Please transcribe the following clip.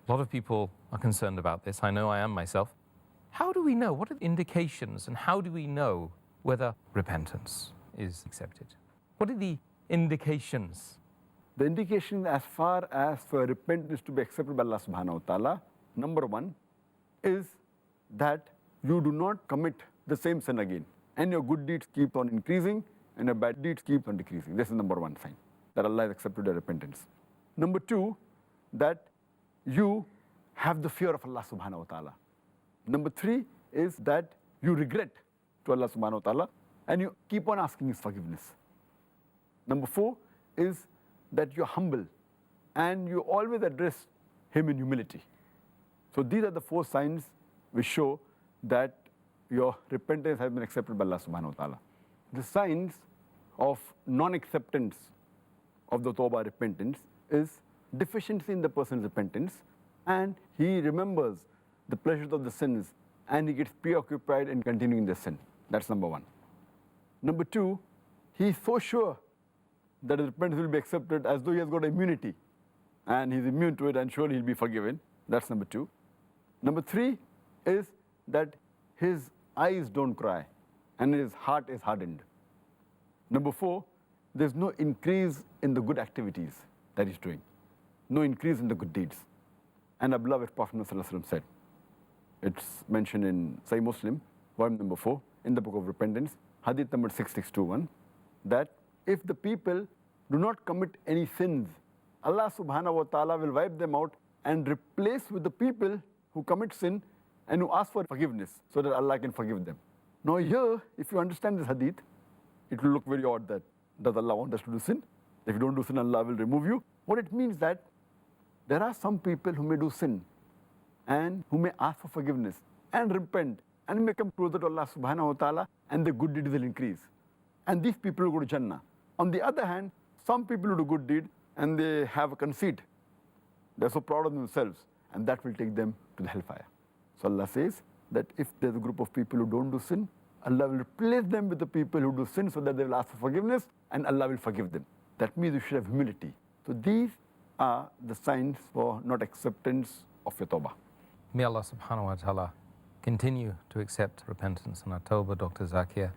A lot of people are concerned about this. I know I am myself. How do we know? What are the indications, and how do we know whether repentance is accepted? What are the indications? The indication as far as for repentance to be accepted by Allah Subhanahu wa Ta'ala, number one, is that you do not commit the same sin again, and your good deeds keep on increasing and your bad deeds keep on decreasing. This is number one sign that Allah has accepted your repentance. Number two, that you have the fear of Allah Subhanahu wa Ta'ala. Number three is that you regret to Allah Subhanahu wa Ta'ala and you keep on asking His forgiveness. Number four is that you're humble and you always address Him in humility. So these are the four signs which show that your repentance has been accepted by Allah Subhanahu wa Ta'ala. The signs of non-acceptance of the Tawbah repentance is deficiency in the person's repentance, and he remembers the pleasures of the sins and he gets preoccupied in continuing the sin. That's number one. Number two, he is so sure that his repentance will be accepted as though he has got immunity and he's immune to it and surely he'll be forgiven. That's number two. Number three is that his eyes don't cry and his heart is hardened. Number four, there's no increase in the good activities that he's doing, no increase in the good deeds. And our beloved Prophet ﷺ said, it's mentioned in Sahih Muslim, volume number 4, in the book of repentance, Hadith number 6621, that if the people do not commit any sins, Allah Subhanahu wa Ta'ala will wipe them out and replace with the people who commit sin and who ask for forgiveness so that Allah can forgive them. Now here, if you understand this hadith, it will look very odd that does Allah want us to do sin? If you don't do sin, Allah will remove you. What it means that there are some people who may do sin and who may ask for forgiveness and repent and may come closer to Allah Subhanahu wa Ta'ala and the good deeds will increase. And these people will go to Jannah. On the other hand, some people who do good deed and they have a conceit. They're so proud of themselves and that will take them to the hellfire. So Allah says that if there's a group of people who don't do sin, Allah will replace them with the people who do sin so that they will ask for forgiveness and Allah will forgive them. That means you should have humility. So these are the signs for not acceptance of your tawbah. May Allah Subhanahu wa Ta'ala continue to accept repentance and our tawbah, Dr. Zakir.